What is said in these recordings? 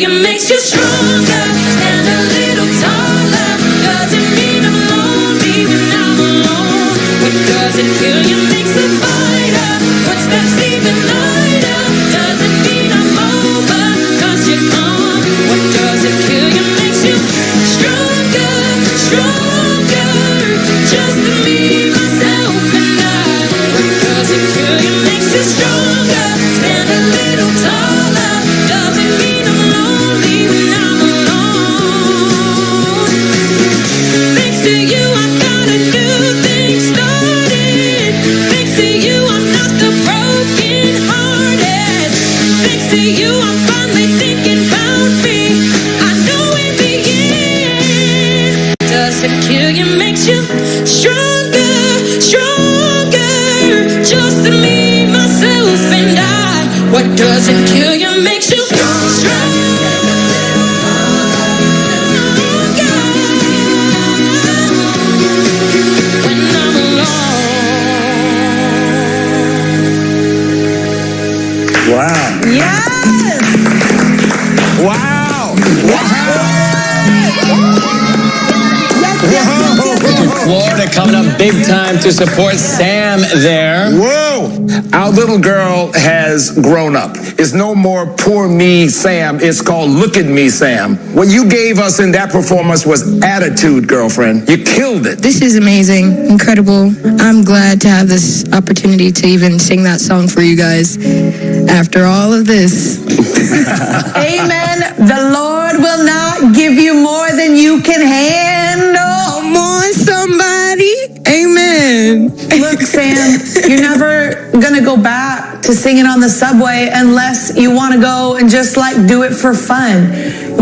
you makes you stronger. Stand a little taller. Doesn't mean I'm lonely when I'm alone. What doesn't kill you makes a fighter. Footsteps even lighter. Doesn't mean I'm over, 'cause you're gone. What doesn't kill you makes you stronger, stronger. Just to me, myself, and I. What doesn't kill you makes you stronger. Stand a little taller. Doesn't mean I'm lonely when I'm alone. Thanks to you, I've got a new thing started. Thanks to you, I'm not the broken hearted. Thanks to you, I'm finally thinking about me. I know in the end, doesn't kill you makes you stronger, stronger. Just to me, myself, and I. What doesn't kill you makes you stronger. When I'm alone. Wow. Yes! Wow. Florida coming up big time to support Sam there. Whoa. Our little girl has grown up. It's no more poor me, Sam. It's called Look at Me, Sam. What you gave us in that performance was attitude, girlfriend. You killed it. This is amazing, incredible. I'm glad to have this opportunity to even sing that song for you guys after all of this. Amen. The Lord will not give you more than you can handle. Come on, somebody. Amen. Look, Sam, you're never going to go back to singing on the subway unless you want to go and just like do it for fun.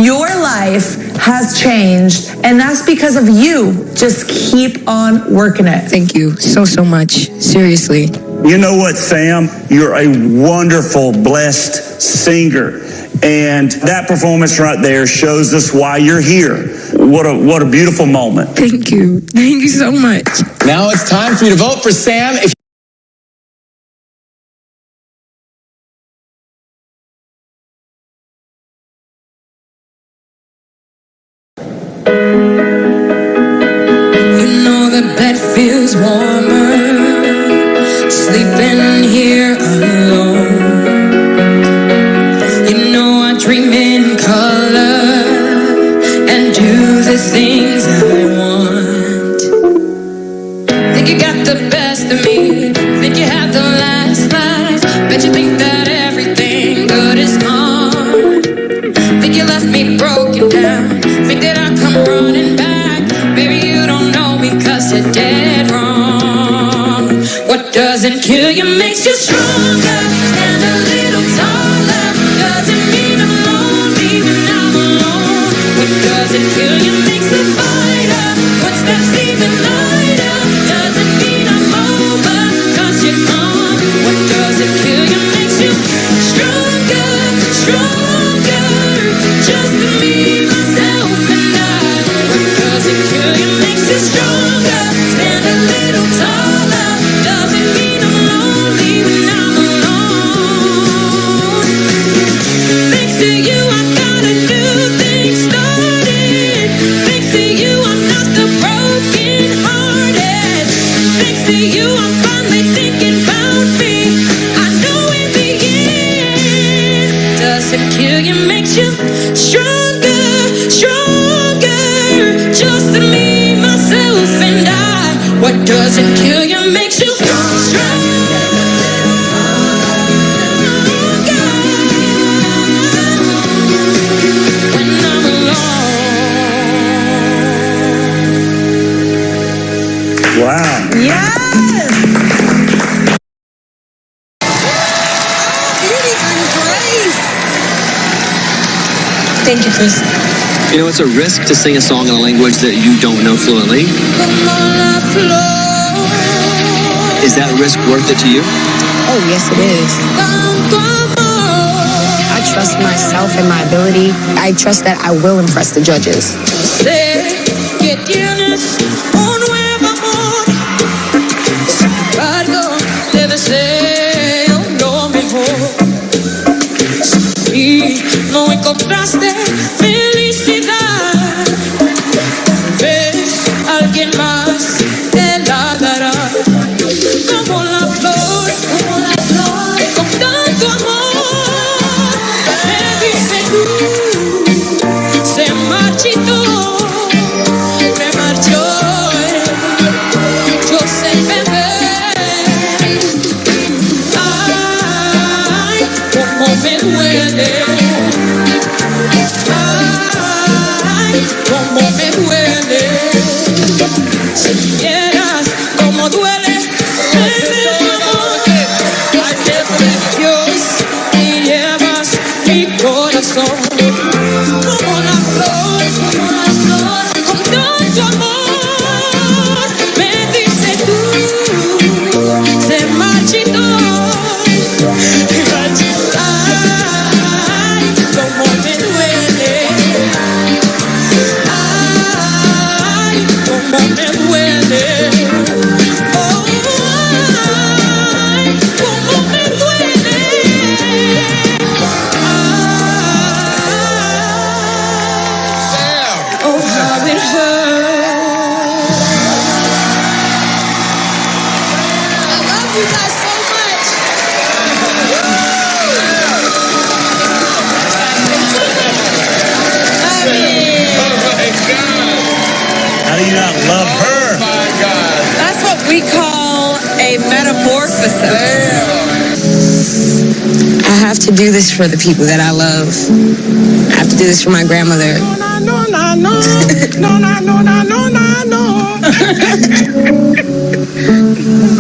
Your life has changed, and that's because of you. Just keep on working it. Thank you so much. Seriously. You know what, Sam? You're a wonderful, blessed singer. And that performance right there shows us why you're here. What a beautiful moment. Thank you. Thank you so much. Now it's time for you to vote for Sam. If You know the bed feels warmer, sleeping here alone. You know I dream in color and do the things I want. Think you got the best of me, think you have the last laugh. Bet you think that everything good is gone. Think you left me broken down, think that I come running back. Baby, you don't know me 'cause you're dead wrong. What doesn't kill you makes you stronger. Stand a little taller. Doesn't mean I'm lonely when I'm alone. What doesn't kill you makes a fighter. Footsteps even lighter. Doesn't mean I'm over, 'cause you're gone. What doesn't kill you makes you stronger, stronger. Just to me, myself, and I. What doesn't kill you makes you stronger. Stand a little taller. Doesn't mean I'm lonely when I'm alone. Thanks to you, I've got a new thing started. Thanks to you, I'm not the broken hearted. Thanks to you, I'm finally thinking about me. I know in the end, doesn't kill you makes you stronger, stronger. Just to me, myself, and I. What doesn't kill you makes you stronger. When I'm alone. Wow. Yes! Beauty and grace. Thank you, Chris. You know, it's a risk to sing a song in a language that you don't know fluently. Come on, I flow. Is that risk worth it to you? Oh, yes, it is. I trust myself and my ability. I trust that I will impress the judges. Say, que tienes un nuevo amor. Algo te deseo lo mejor. Y no encuentro encontraste felicidad. Ves, alguien más te la dará. Como la flor, con tanto amor. Me dice tú, se marchitó, me marchó. Yo sé beber. Ay, cómo me duele. Ay, cómo me duele. Si vieras cómo duele el amor. Dios, y llevas mi corazón como la flor, con tanto amor. Me dice tú, se marchitó. Ay, cómo me duele. Ay, cómo me duele. Oh, ay, cómo me duele. Oh, how it hurts. I love you guys so much. How do you not love her? That's what we call a metamorphosis. I have to do this for the people that I love. I have to do this for my grandmother.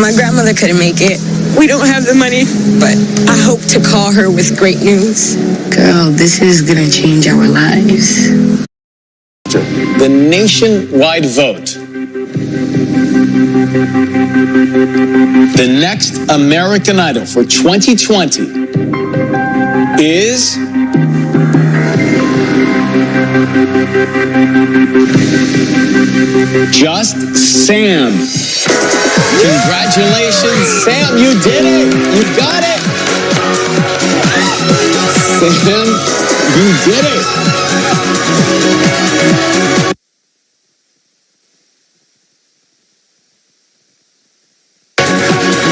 My grandmother couldn't make it. We don't have the money, but I hope to call her with great news. Girl, this is gonna change our lives. The nationwide vote. The next American Idol for 2020 is Just Sam. Congratulations, Sam, you did it. You got it. Sam, you did it.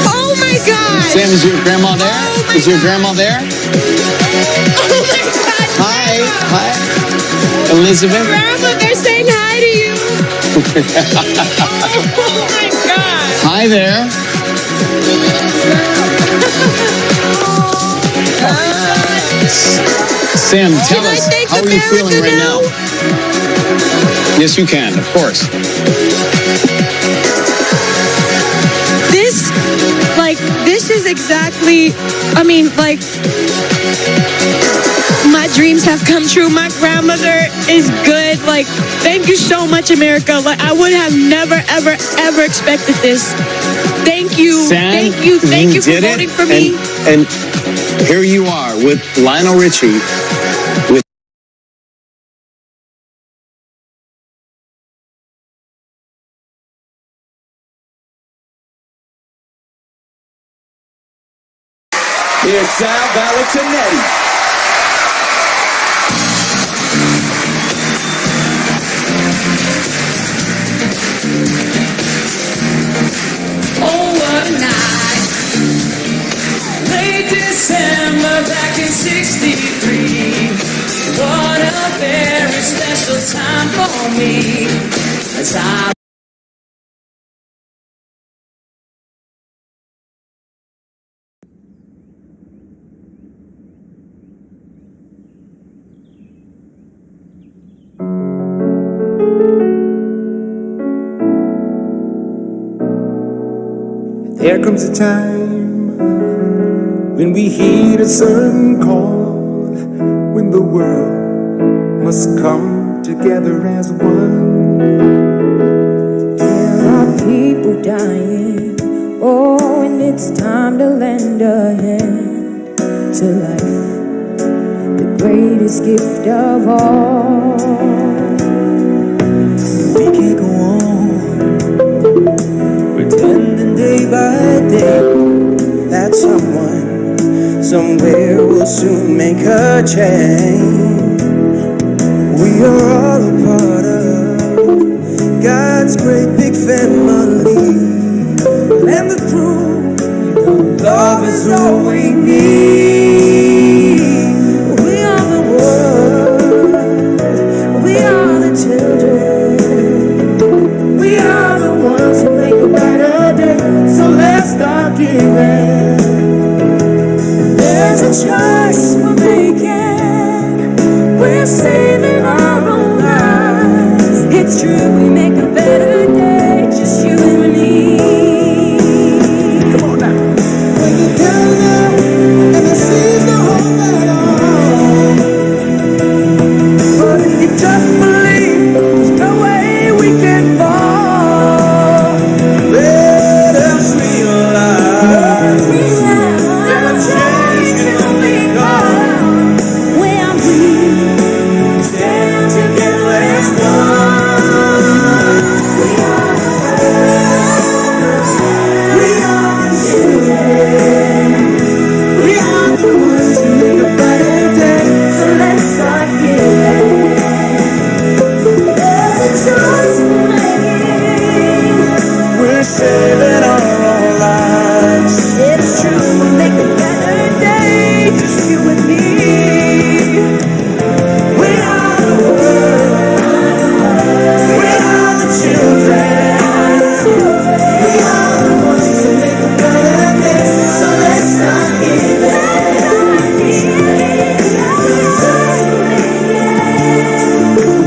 Oh my God! Sam, is your grandma there? Is your grandma there? Oh my God! Hi. Hi. Elizabeth? Grandma, they're saying hi to you. Oh my God! Hi there. Sam, tell Can I us, thank how are you America feeling right now? Yes, you can, of course. This is exactly, my dreams have come true. My grandmother is good. Thank you so much, America. I would have never, ever, ever expected this. Thank you. Sam, Thank you for did voting it, for me. And here you are with Lionel Richie. With Here's Sal Valentinetti. Oh, what a night. Late December back in 63. What a very special time for me. As I There comes a time when we heed a certain call, when the world must come together as one. There are people dying, oh, and it's time to lend a hand to life, the greatest gift of all. We can't go on pretending day by day that someone somewhere will soon make a change. are all a part of God's great big family. And the truth, love is all we need. We are the world, we are the children, we are the ones who make a better day. So let's start giving. There's a choice we're making, we're saving our own lives. It's true, we make a better day, just you and me. Come on now. When you're down now and there seems no hope at all, but if you just believe, there's no way we can fall. Let us realize that a change can only come when we stand together as one. We are the world, we are the children, we are the ones who make a better day. So let's start giving. There's a choice we're making, we're saving our own lives. It's true, we'll make a better day, just you and me. We are the world, we are the children, we are the ones who make a better day. So let's start giving.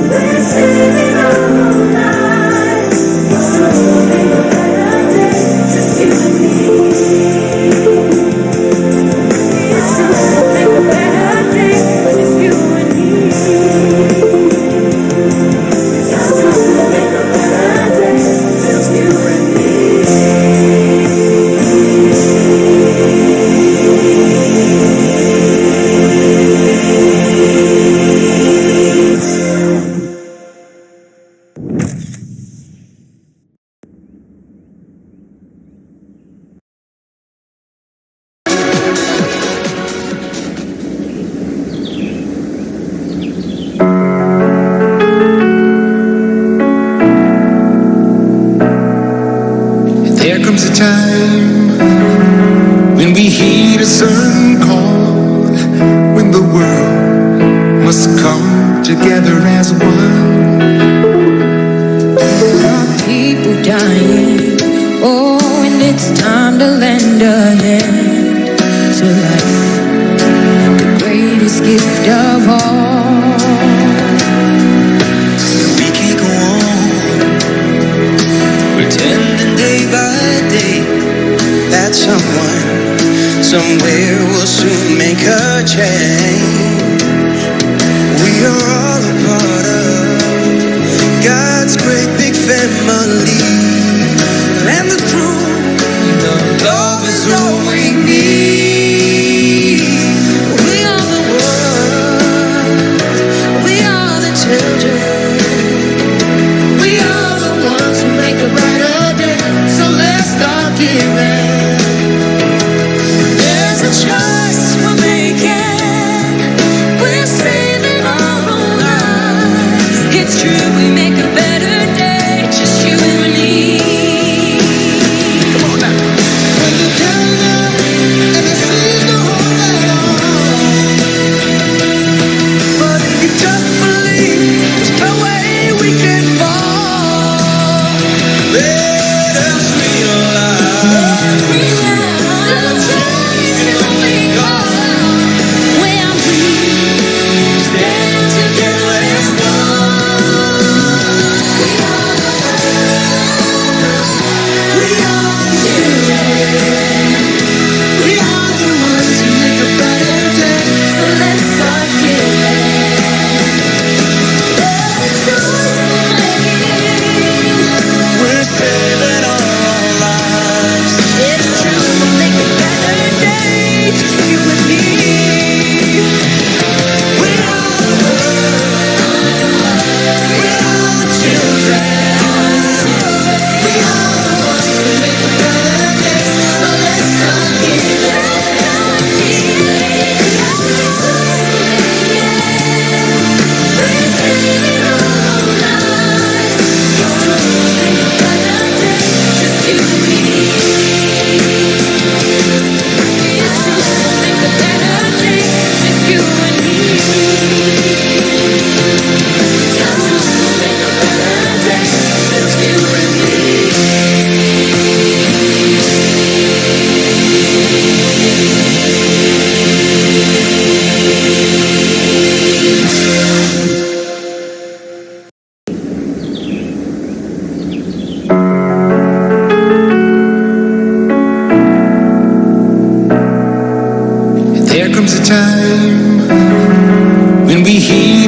We're saving our own lives. It's true, we'll make a better day, just you and me. It's true, we'll make a better day, just you and me. It's true, we'll make a better day, just you and me. There comes a time when we heed a certain call, when the world must come together as one. There are people dying. Oh, and it's time to lend a hand to life, the greatest gift of all. We can't go on pretending day by day that someone somewhere will soon make a change. We are all a part of God's great big family. And the truth, love is all we need. We are the world, we are the children, we are the ones who make a brighter day. So let's start giving. There's a choice we're making,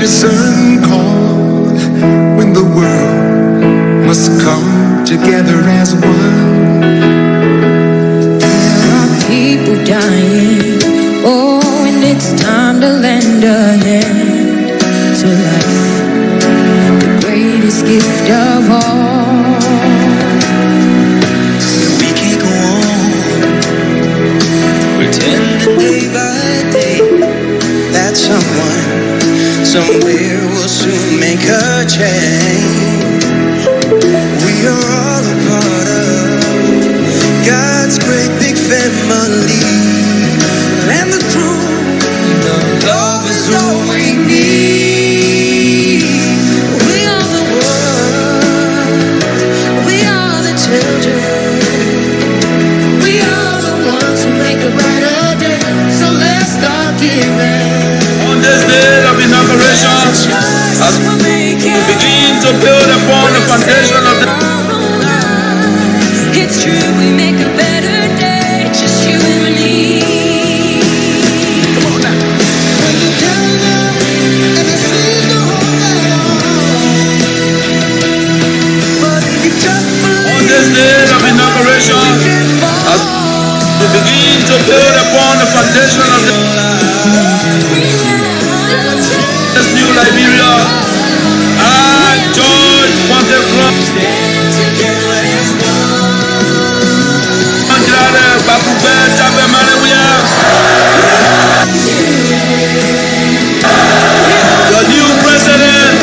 a certain call when the world must come together as one. There are people dying. Oh, and it's time to lend a hand to life, the greatest gift of all. We can't go on pretending day by day that someone somewhere will soon make a change. We are all a part of God's great big family, and the truth, love is all we need. We are the world, we are the children, we are the ones who make a brighter day. So let's start giving. On this day of inauguration, as we begin to build upon the foundation of the It's true, we make a better day, just you and me. Come on now. When you're down and it seems to hold on, but if you just believe. On this day of inauguration, as we begin to build upon the foundation of this new Liberia, I, George Monteclon, Bakube Chape Malewia, the new president.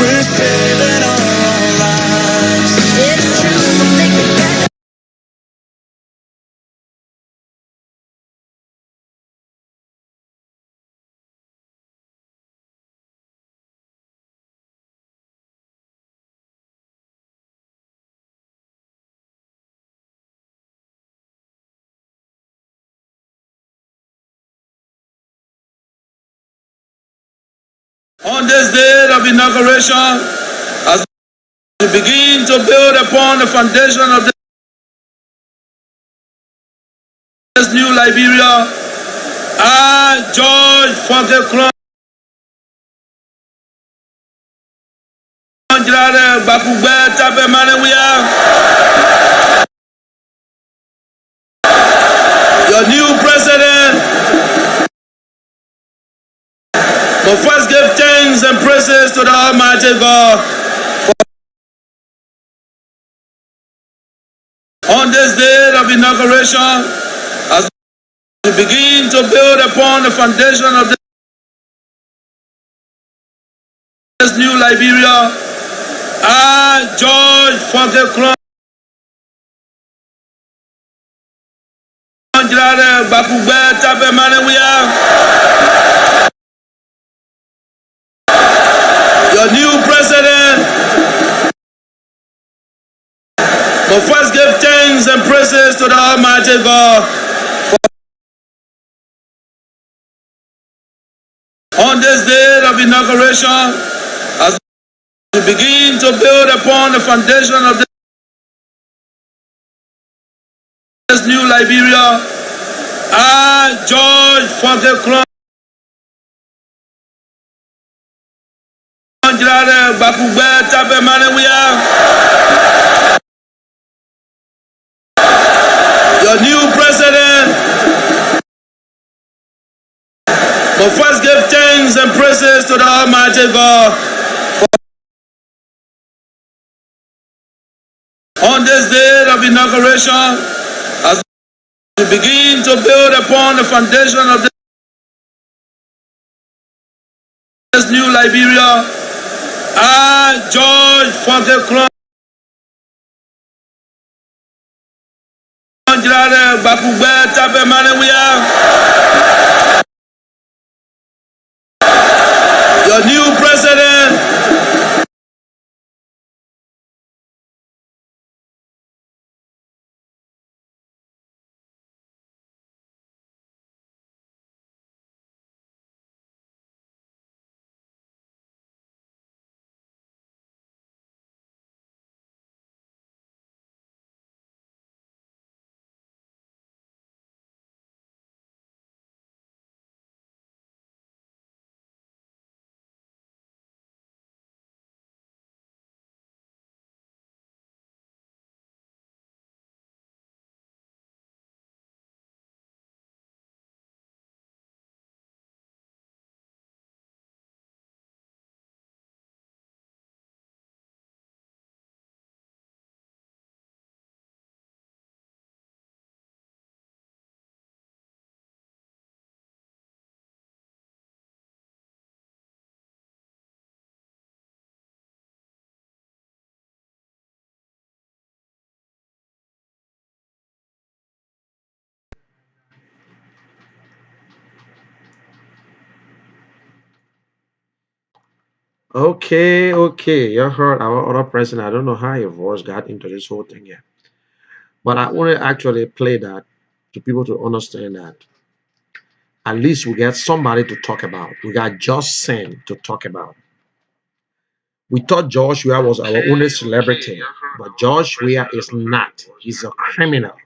We're saving our lives. It's true, we make a better. On this day of inauguration, as we begin to build upon the foundation of this new Liberia, I, George Monteclon, Bakube Chape Malewia, your new president, will first give thanks and praises to the Almighty God. On this day of inauguration, as we begin to build upon the foundation of this new Liberia, I, George Monteclon, Bakube Chape Malewia, your new president, will first give thanks and praises to the Almighty God. On this day of inauguration, as we begin to build upon the foundation of this new Liberia, I, George Monteclon, Bakube Chape Malewia, your new president, will first give thanks and praises to the Almighty God. On this day of inauguration, as we begin to build upon the foundation of this new Liberia, I, George Monteclon, Bakube Chape Malewia, your new president, Okay. You heard our other president. I don't know how your voice got into this whole thing yet. But I want to actually play that to people to understand that at least we get somebody to talk about. We got Just Sam to talk about. We thought Josh Weah was our only celebrity, but Josh Weah is not. He's a criminal.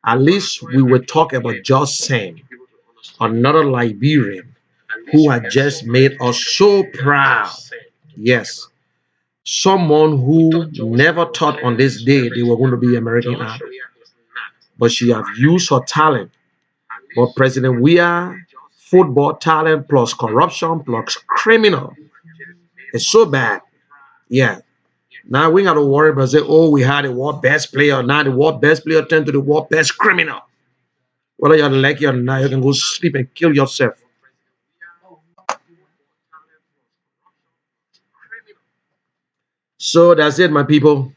At least we will talk about Just Sam, another Liberian who had just made us so proud. Yes, someone who never thought on this day they were going to be American Idol, but she have used her talent. But President Weah, football talent plus corruption plus criminal, it's so bad. Yeah. Now we got to worry about say, oh, we had the world best player. Now the world best player turned to the world best criminal. Whether you like it or not, you can go sleep and kill yourself. So that's it, my people.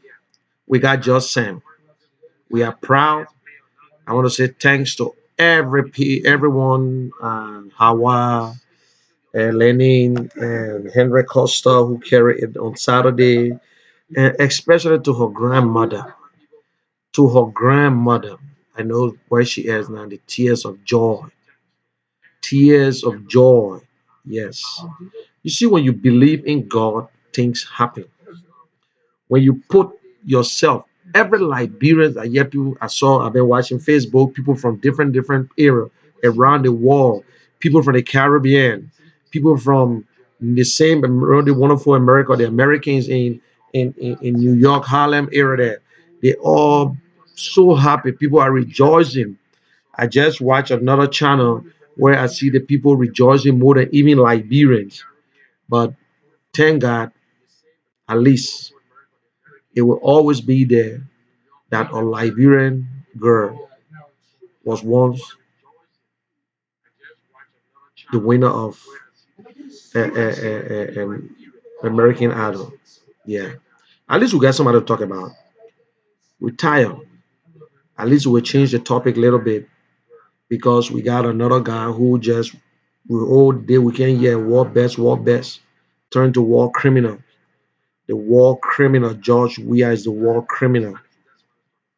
We got Just Sam. We are proud. I want to say thanks to everyone, Hawa, Lenin, and Henry Costa who carried it on Saturday, and especially to her grandmother. To her grandmother, I know where she is now. The tears of joy. Yes, you see, when you believe in God, things happen. When you put yourself, every Liberian that yet people I saw, I've been watching Facebook, people from different era around the world, people from the Caribbean, people from the same really wonderful America, the Americans in New York, Harlem area there, they all so happy. People are rejoicing. I just watched another channel where I see the people rejoicing more than even Liberians. But thank God, at least it will always be there that a Liberian girl was once the winner of an American Idol. Yeah. At least we got somebody to talk about. We're tired. At least we'll change the topic a little bit because we got another guy who just we all day we can hear war best, turn to war criminal. The war criminal, George Weah is the war criminal.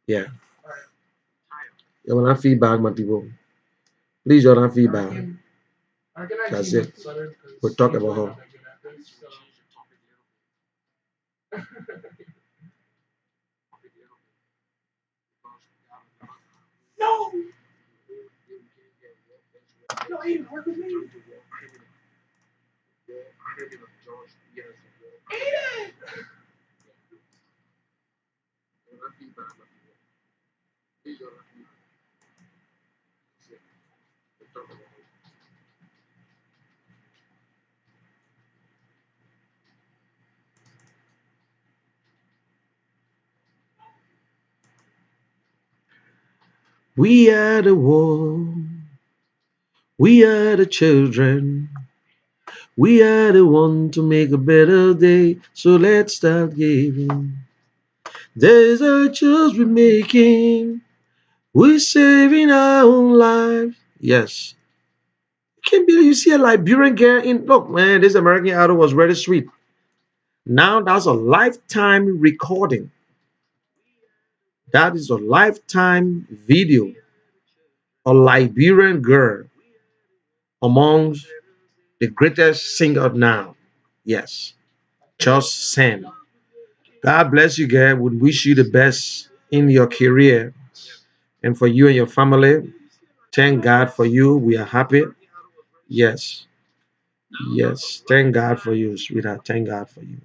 Yeah. You want that feedback, my people? Please, you want that feedback? That's it. We'll talk about her. We are the world. We are the children. We are the one to make a better day. So let's start giving. There's a choice we're making. We're saving our own life. Yes. Can't believe you see a Liberian girl in. Look, man, this American Idol was really sweet. Now that's a lifetime recording. That is a lifetime video. A Liberian girl amongst the greatest singer now. Yes, Just Sam. God bless you, girl. Would wish you the best in your career and for you and your family. Thank God for you. We are happy. Yes, yes. Thank God for you, sweetheart. Thank God for you.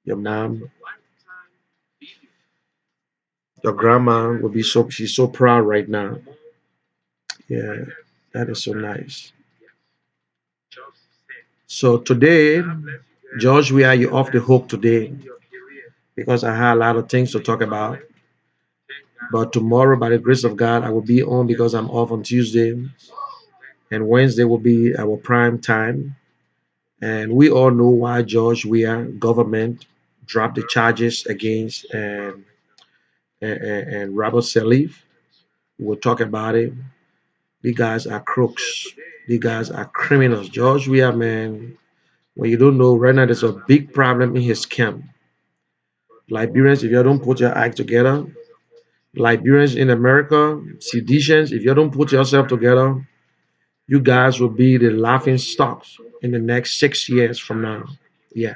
Your mom, your grandma will be so. She's so proud right now. Yeah, that is so nice. So today, George, we are you off the hook today because I had a lot of things to talk about. But tomorrow, by the grace of God, I will be on because I'm off on Tuesday, and Wednesday will be our prime time. And we all know why George Weah government dropped the charges against and Robert Salif. We'll talk about it. These guys are crooks. These guys are criminals. George Weah, man, Well, you don't know right now there's a big problem in his camp. Liberians, if you don't put your act together, Liberians in America, seditions, if you don't put yourself together, you guys will be the laughing stocks in the next 6 years from now. Yeah.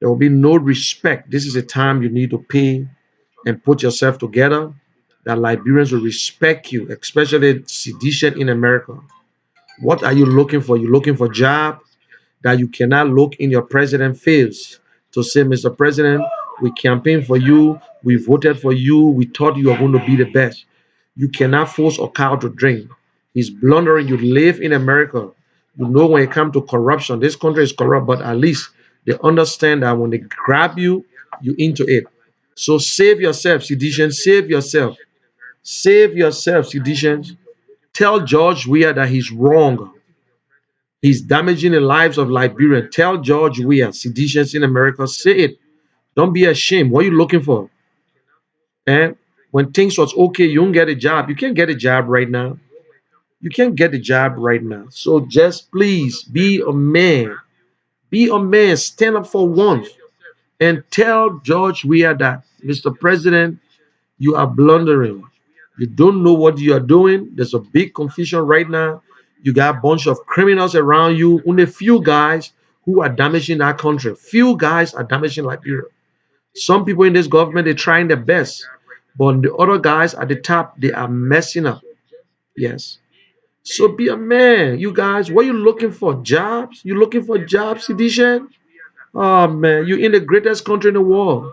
There will be no respect. This is a time you need to pay and put yourself together. That Liberians will respect you, especially sedition in America. What are you looking for? You're looking for job that you cannot look in your president face to say, Mr. President, we campaigned for you, we voted for you, we thought you were going to be the best. You cannot force a cow to drink. He's blundering. You live in America. You know when it comes to corruption, this country is corrupt, but at least they understand that when they grab you, you into it. So save yourself, seditions. Save yourself. Save yourself, seditions. Tell George Weah that he's wrong. He's damaging the lives of Liberians. Tell George Weah, seditions in America, say it. Don't be ashamed. What are you looking for? And when things was okay, you don't get a job. You can't get a job right now. You can't get a job right now. So just please be a man. Be a man. Stand up for once and tell George Weah that, Mr. President, you are blundering. You don't know what you are doing. There's a big confusion right now. You got a bunch of criminals around you. Only few guys who are damaging that country. Few guys are damaging Liberia. Some people in this government, they're trying their best. But the other guys at the top, they are messing up. Yes. So be a man. You guys, what you looking for? Jobs? You looking for jobs, edition? Oh man, you're in the greatest country in the world.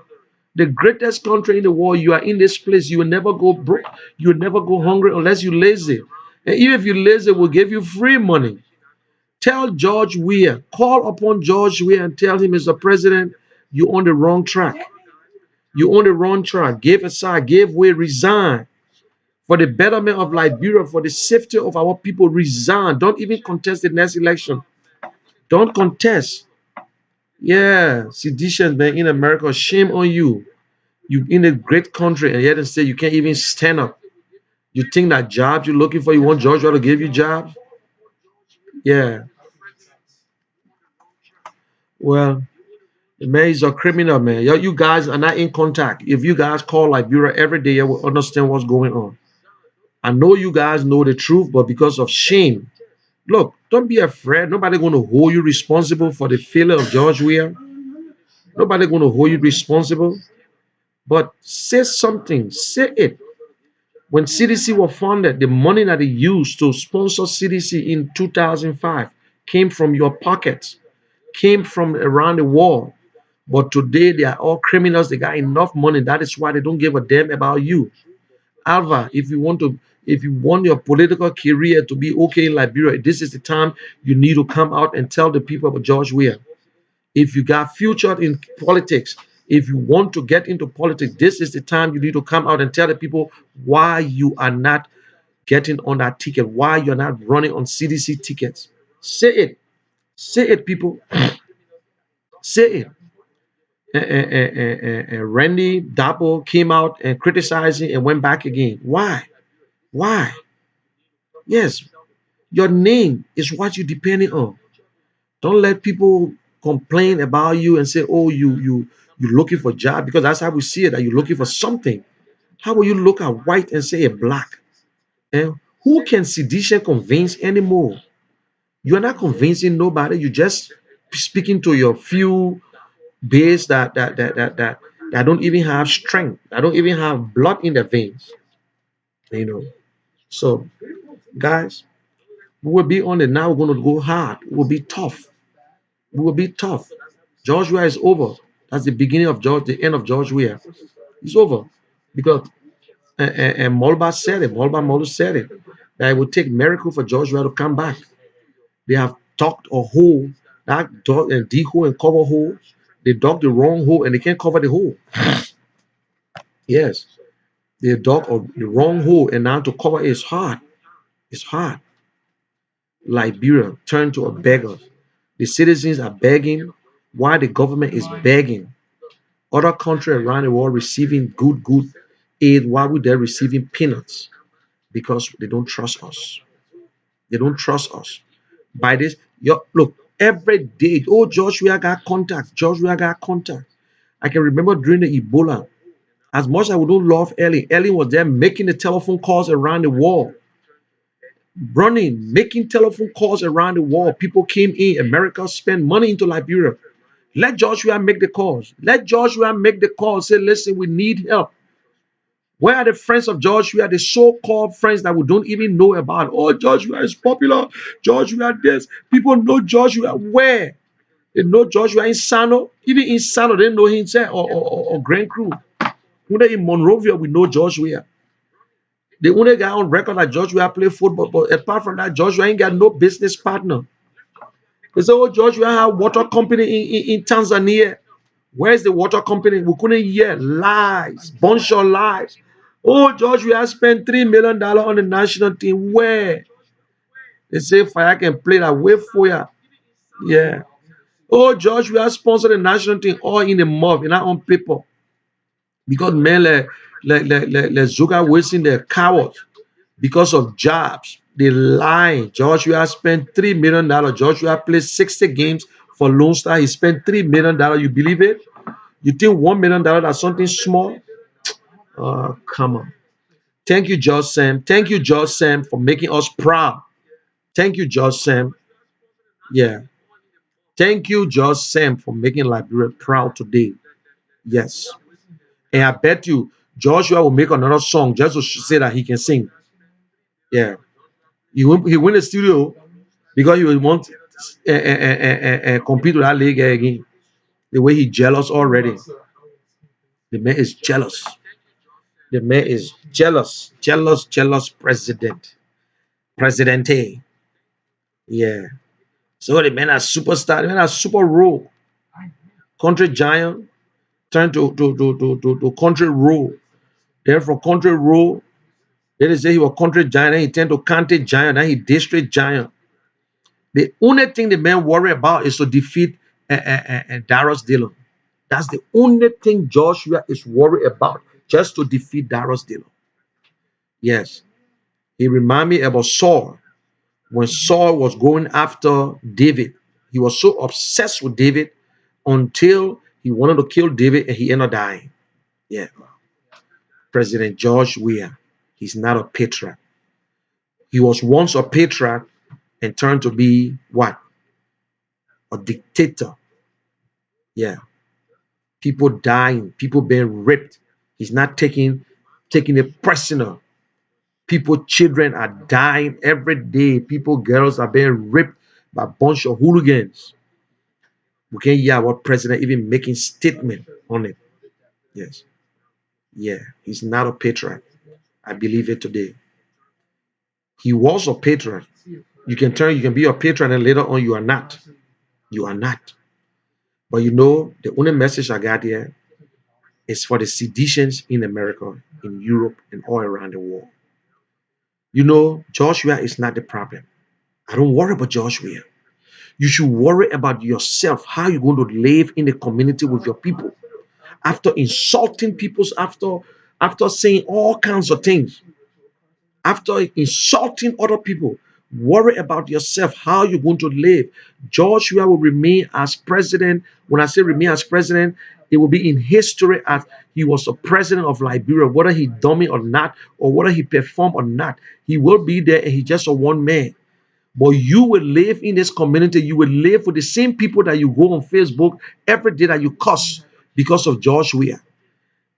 The greatest country in the world. You are in this place. You will never go broke. You will never go hungry unless you lazy. And even if you lazy, we'll give you free money. Tell George Weah, call upon George Weah and tell him, Mr. President, you're on the wrong track. You're on the wrong track. Give aside, give way, resign. For the betterment of Liberia, for the safety of our people, resign. Don't even contest the next election. Don't contest. Yeah, sedition, man, in America, shame on you. You in a great country, and yet instead you can't even stand up. You think that jobs you're looking for, you want Georgia to give you jobs? Yeah. Well, the man is a criminal, man. You guys are not in contact. If you guys call Liberia every day, you will understand what's going on. I know you guys know the truth, but because of shame, look, don't be afraid. Nobody going to hold you responsible for the failure of George Weah. Nobody going to hold you responsible. But say something. Say it. When CDC was founded, the money that they used to sponsor CDC in 2005 came from your pockets, came from around the world. But today they are all criminals. They got enough money. That is why they don't give a damn about you. Alva, if you want your political career to be okay in Liberia, this is the time you need to come out and tell the people about George Weah. If you got future in politics, if you want to get into politics, this is the time you need to come out and tell the people why you are not getting on that ticket, why you're not running on CDC tickets. Say it. Say it, people. Say it. And Randy Dapple came out and criticizing and went back again. Why? Why? Yes, your name is what you're depending on. Don't let people complain about you and say, "Oh, you're looking for a job," because that's how we see it. That you're looking for something. How will you look at white and say a black? And who can sedition convince anymore? You're not convincing nobody. You just speaking to your few base that don't even have strength. That don't even have blood in their veins. You know. So, guys, we will be on it now. We're going to go hard. We'll be tough. We will be tough. George Weah is over. That's the beginning of George, the end of George Weah. It's over because and Molba said it. Molba Molu said it that it would take miracle for George Weah to come back. They have dug a hole, that dug and dig hole and cover hole. They dug the wrong hole and they can't cover the hole. Yes, they dug the wrong hole and now to cover it is hard. It's hard. Liberia turned to a beggar. The citizens are begging while the government is begging. Other countries around the world receiving good aid while they're receiving peanuts because they don't trust us. They don't trust us. By this, look, Every day. Oh, Joshua got contact. Joshua got contact. I can remember during the Ebola, as much as I would not love Ellie, Ellie was there making the telephone calls around the world, running, making telephone calls around the world. People came in. America spent money into Liberia. Let Joshua make the calls. Let Joshua make the calls. Say, listen, we need help. Where are the friends of Joshua, the so-called friends that we don't even know about? Oh, Joshua is popular. Joshua this. People know Joshua. Where? They know Joshua in Sano. Even in Sano, they know him or Grand Crew. When in Monrovia, we know Joshua. The only guy on record that Joshua play football, but apart from that, Joshua ain't got no business partner. They say, oh, Joshua have water company in Tanzania. Where's the water company? We couldn't hear lies, bunch of lies. Oh, George, we have spent $3 million on the national team. Where? They say, if I can play that way for you. Yeah. Oh, George, we have sponsored the national team all in a month, in our own paper. Because men like Zuka Wilson, they're cowards because of jobs. They lie. Joshua spent $3 million. Joshua played 60 games for Lone Star. He spent $3 million. You believe it? You think $1 million is something small? Oh, come on. Thank you, George Sam. Thank you, George Sam, for making us proud. Thank you, George Sam. Yeah. Thank you, George Sam, for making Liberia proud today. Yes. And I bet you Joshua will make another song just to say that he can sing. Yeah. He went to the studio because he will want compete with that league again. The way he jealous already. The man is jealous. The man is jealous. Jealous president. Presidente. Yeah. So the man has superstar, the man has super role. Country giant turned to country role. Then from country role, then they say he was country giant, then he turned to county giant, then he district giant. The only thing the man worry about is to defeat Darius Dillon. That's the only thing Joshua is worried about, just to defeat Darius Dillon. Yes. He remind me about Saul. When Saul was going after David, he was so obsessed with David until he wanted to kill David and he ended up dying. Yeah. President George Weah, he's not a patriot. He was once a patriot and turned to be what? A dictator. Yeah. People dying, people being raped. He's not taking it personal. People, children are dying every day. People, girls are being raped by a bunch of hooligans. We can't hear our president even making statement on it. Yes. Yeah. He's not a patriot. I believe it today. He was a patriot. You can be a patriot and later on you are not. You are not. But you know, the only message I got here is for the seditions in America, in Europe, and all around the world. You know, Joshua is not the problem. I don't worry about Joshua. You should worry about yourself, how you're going to live in the community with your people. After insulting people, after saying all kinds of things, after insulting other people, worry about yourself, how you're going to live. Joshua will remain as president. When I say remain as president, it will be in history as he was the president of Liberia, whether he done it or not, or whether he performed or not. He will be there and he's just a one man. But you will live in this community. You will live with the same people that you go on Facebook every day that you cuss because of Joshua.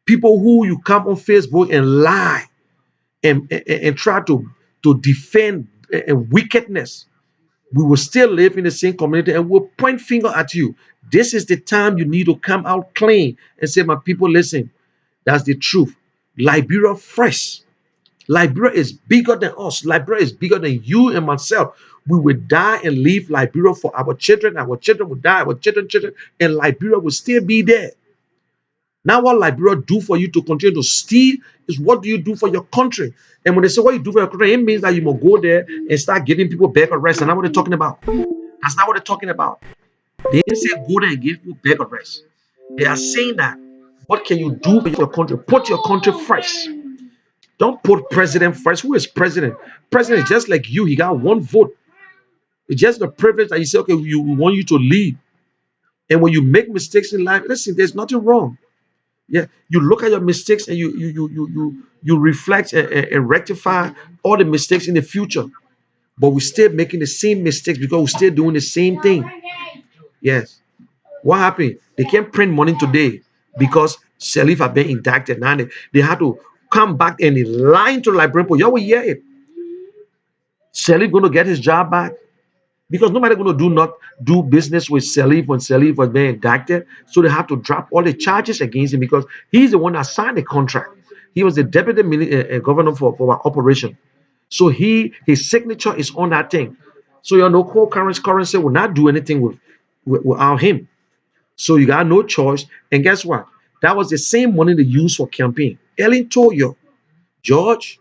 People who you come on Facebook and lie and try to defend wickedness. We will still live in the same community and we'll point finger at you. This is the time you need to come out clean and say, my people, listen, that's the truth. Liberia first. Liberia is bigger than us. Liberia is bigger than you and myself. We will die and leave Liberia for our children. Our children will die, our children, and Liberia will still be there. Now, what Liberia do for you to continue to steal is what do you do for your country? And when they say what you do for your country, it means that you must go there and start giving people beg arrest. And that's what they're talking about. That's not what they're talking about. They didn't say go there and give people beg arrest. They are saying that what can you do for your country? Put your country first. Don't put president first. Who is president? President is just like you. He got one vote. It's just the privilege that you say, okay, we want you to lead. And when you make mistakes in life, listen, there's nothing wrong. Yeah, you look at your mistakes and you reflect and rectify all the mistakes in the future. But we still making the same mistakes because we're still doing the same thing. Yes. What happened? They can't print money today because Salif have been indicted. Now they had to come back and they lying to the Liberian. You will hear it. Salif going to get his job back because nobody going to not do business with Salif when Salif was being indicted. So they have to drop all the charges against him because he's the one that signed the contract. He was the deputy governor for our operation. So his signature is on that thing. So your local currency will not do anything without him. So you got no choice. And guess what? That was the same money they used for campaign. Ellen told you, George,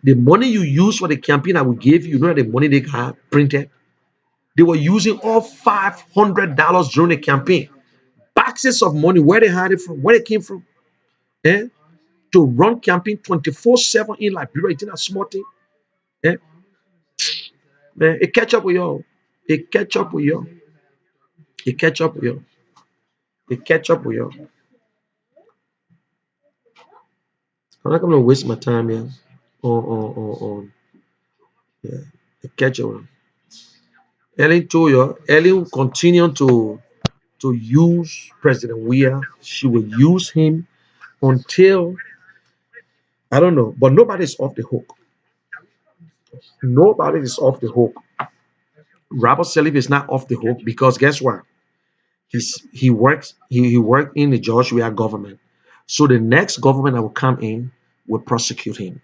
the money you use for the campaign I will give you, you know the money they got printed? They were using all $500 during the campaign. Boxes of money, where they had it from, where it came from. Eh? To run campaign 24/7 in Liberia, it's not a small thing. Eh? Man, it catch up with you. It catch up with you. It catch up with you. It catch up with you. I'm not gonna waste my time here on yeah. It catch up. Ellen told you, Ellen will continue to use President Weah. She will use him until I don't know, but nobody's off the hook. Nobody is off the hook. Robert Salif is not off the hook because guess what? He worked in the George Weah government. So the next government that will come in will prosecute him.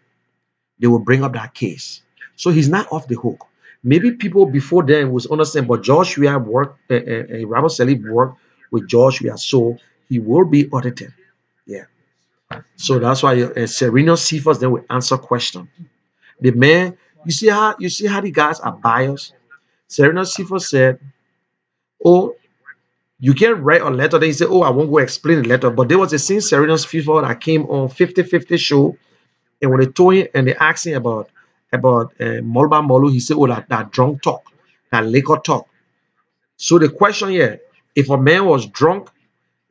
They will bring up that case. So he's not off the hook. Maybe people before then was understand, but George Weah worked, Robert Salif worked with George Weah, so he will be audited. Yeah. So that's why Serena Cephas then will answer question. The man, you see how the guys are biased. Serena Cephas said, "Oh, you can write a letter." Then he said, "Oh, I won't go explain the letter." But there was a scene Serena Cephas that came on 50-50 show. And when they told him and they asked him about Molba Molu, he said, "Oh, that drunk talk, that liquor talk." So the question here: if a man was drunk,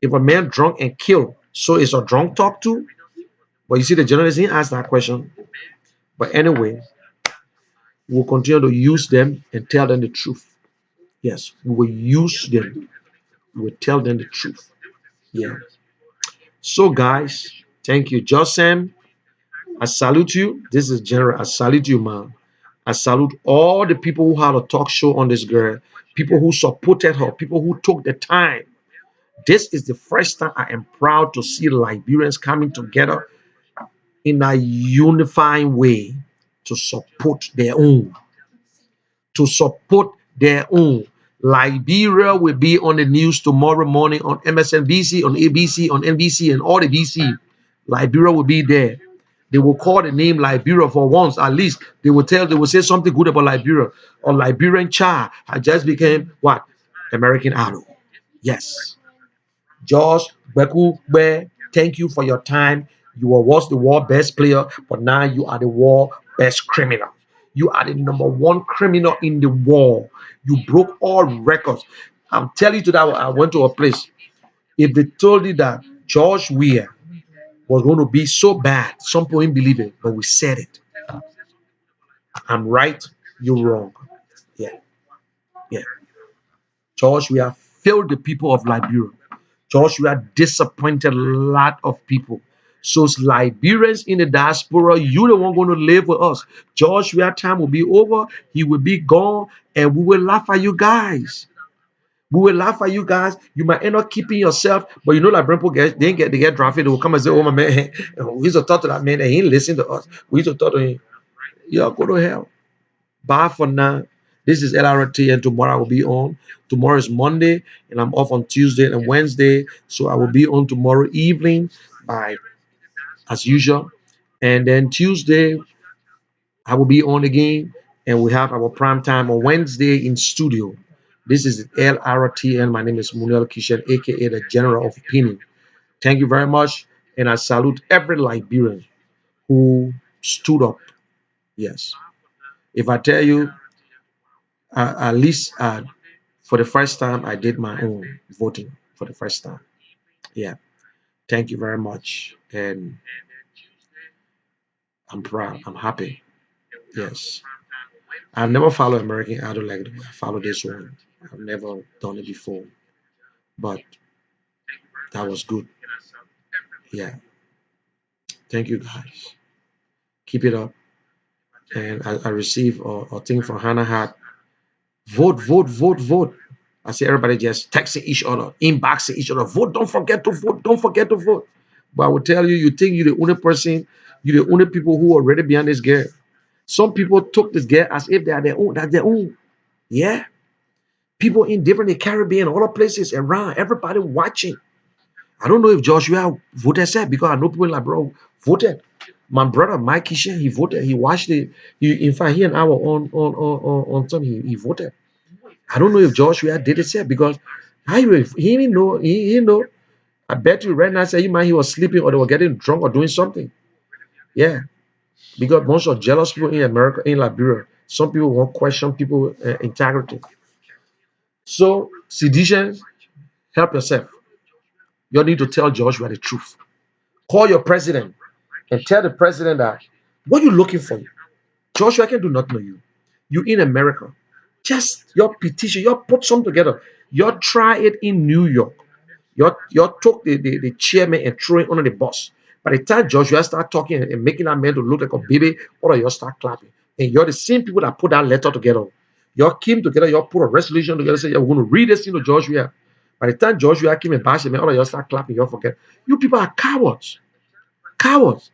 if a man drunk and killed, so is a drunk talk too? But you see, the journalist didn't ask that question. But anyway, we'll continue to use them and tell them the truth. Yes, we will use them. We will tell them the truth. Yeah. So guys, thank you, Josem. I salute you. This is General. I salute you, man. I salute all the people who had a talk show on this girl, people who supported her, people who took the time. This is the first time I am proud to see Liberians coming together in a unifying way to support their own. To support their own. Liberia will be on the news tomorrow morning on MSNBC, on ABC, on NBC, and all the BC. Liberia will be there. They will call the name Liberia for once, at least. They will say something good about Liberia. Or Liberian child had just became what? American Idol. Yes. Josh Beku Bear, thank you for your time. You were once the world best player, but now you are the world best criminal. You are the number one criminal in the world. You broke all records. I'm telling you today, I went to a place. If they told you that George Weah was going to be so bad, some people didn't believe it, but we said it. I'm right, you're wrong. Yeah, yeah. George Weah failed the people of Liberia. George, we are disappointed a lot of people. So it's Liberians in the diaspora, you the one going to live with us. George, our time will be over. He will be gone, and we will laugh at you guys. We will laugh at you guys. You might end up keeping yourself, but you know, like Brempo they get drafted. They will come and say, "Oh my man, we used to talk to that man, and he didn't listen to us. We used to talk to him." Yeah, go to hell. Bye for now. This is Lrtn, and tomorrow I will be on. Tomorrow is Monday, and I'm off on Tuesday and Wednesday. So I will be on tomorrow evening by as usual. And then Tuesday, I will be on again, and we have our prime time on Wednesday in studio. This is Lrtn. My name is Munel Kishan, aka the General of Opinion. Thank you very much, and I salute every Liberian who stood up. Yes. If I tell you, at least for the first time, I did my own voting for the first time. Yeah. Thank you very much. And I'm proud. I'm happy. Yes. I've never followed American Idol like the way I follow this one. I've never done it before. But that was good. Yeah. Thank you guys. Keep it up. And I received a thing from Hannah Hart. Vote, vote, vote, vote. I see everybody just texting each other, inboxing each other. Vote, don't forget to vote, don't forget to vote. But I will tell you, you think you're the only person, you're the only people who are already behind this girl. Some people took this girl as if they are their own, that's their own. Yeah. People in different the Caribbean, other places around, everybody watching. I don't know if Joshua voted said because I know people like bro voted. My brother Mike Kishan, he voted. He watched it. In fact, he and I were on something. He voted. I don't know if Joshua did it said because he didn't know. He didn't know. I bet you right now say he was sleeping or they were getting drunk or doing something. Yeah, because most of jealous people in America, in Liberia, some people won't question people integrity. So sedition, help yourself. You need to tell Joshua the truth. Call your president and tell the president that what you looking for. Joshua can do nothing on you. You in America. Just your petition, you put something together. You try it in New York. You took the chairman and throw it under the bus. By the time Joshua start talking and making that man to look like a baby, all of you start clapping. And you're the same people that put that letter together. You came together, you put a resolution together, say, you're going to read this into Joshua. By the time Joshua came and bashed him, all of you start clapping, you forget. You people are cowards. Cowards.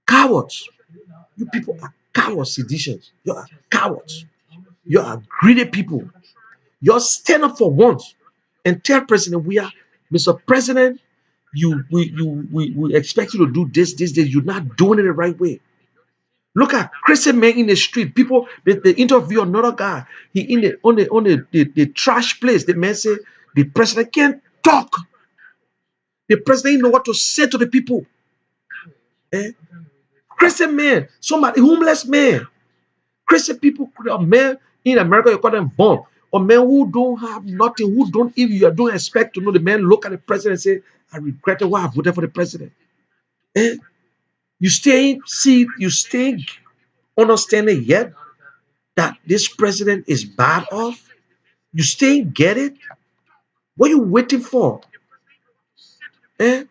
Cowards. You people are cowards, seditions. You are cowards. You are greedy people. You stand up for once and tell President, we are, Mr. President, we expect you to do this. You're not doing it the right way. Look at crazy man in the street. People, they interview another guy. He in the on the trash place. The man say the president can't talk. The president know what to say to the people. Eh? Crazy man, somebody homeless man. Crazy people, a man in America, you call them bum. Or men who don't have nothing, who don't even you don't expect to know the man look at the president and say, I regretted why I voted for the president. Eh? You stay understanding yet that this president is bad off? You stay get it? What are you waiting for? Eh?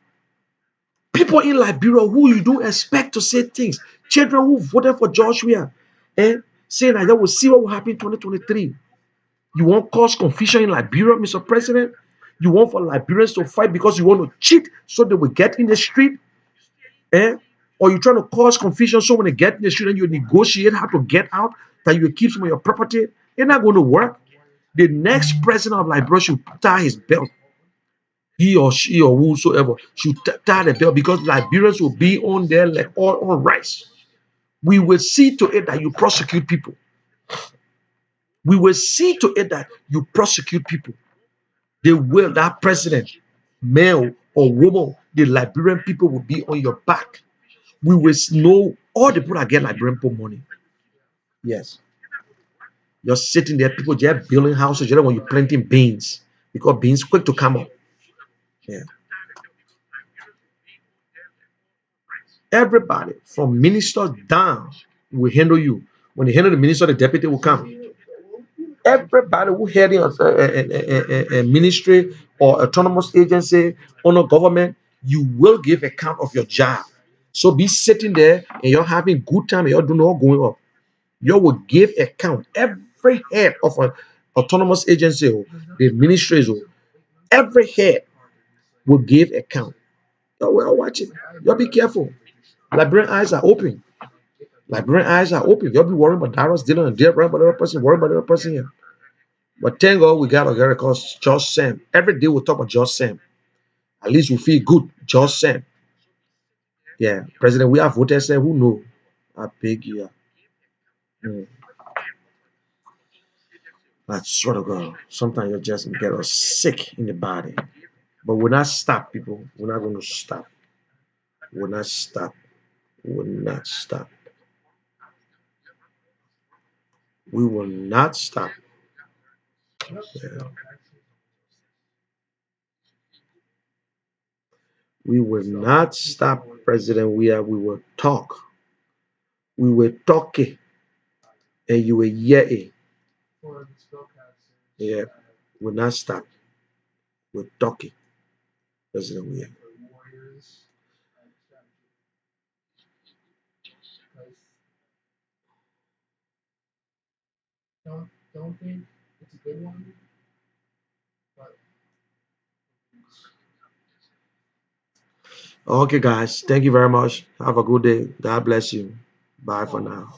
People in Liberia who you don't expect to say things. Children who voted for Joshua. Eh? Saying that they will see what will happen in 2023. You want cause confusion in Liberia, Mr. President? You want for Liberians to fight because you want to cheat so they will get in the street? Eh? Or you trying to cause confusion so when they get in the street and you negotiate how to get out, that you will keep some of your property? It's not going to work. The next president of Liberia should tie his belt. He or she or whosoever should tie the belt because Liberians will be on there like all on rice. We will see to it that you prosecute people. We will see to it that you prosecute people. They will, that president, male or woman, the Liberian people will be on your back. We will know all the people that get Liberian people money. Yes. You're sitting there, people just building houses, you know, when you're planting beans, because beans quick to come up. Yeah. Everybody from minister down will handle you. When they handle the minister, the deputy will come. Everybody who heading a ministry or autonomous agency or no government, you will give account of your job. So be sitting there and you're having good time and you're doing all going up. You will give account. Every head of an autonomous agency or the ministries or every head will give account. You will watch it. You'll be careful. Liberian eyes are open. Liberian eyes are open. You'll be worrying about Darius Dillon and worrying about the other person, worrying about the other person here. But thank God we got a guy called Josh Sam. Every day we talk about Josh Sam. At least we feel good. Josh Sam. Yeah. President, we have voters there who know. I beg you. I swear to God, sometimes you just get us sick in the body. But we're not stop, people. We're not going to stop. We're not stop. We're not stop. We will not stop. Yeah. We will not stop, President. We will talk. We will talk it, and you will hear it. Yeah, we'll not stop. We're talking, President. We Okay, guys. Thank you very much. Have a good day. God bless you. Bye for now.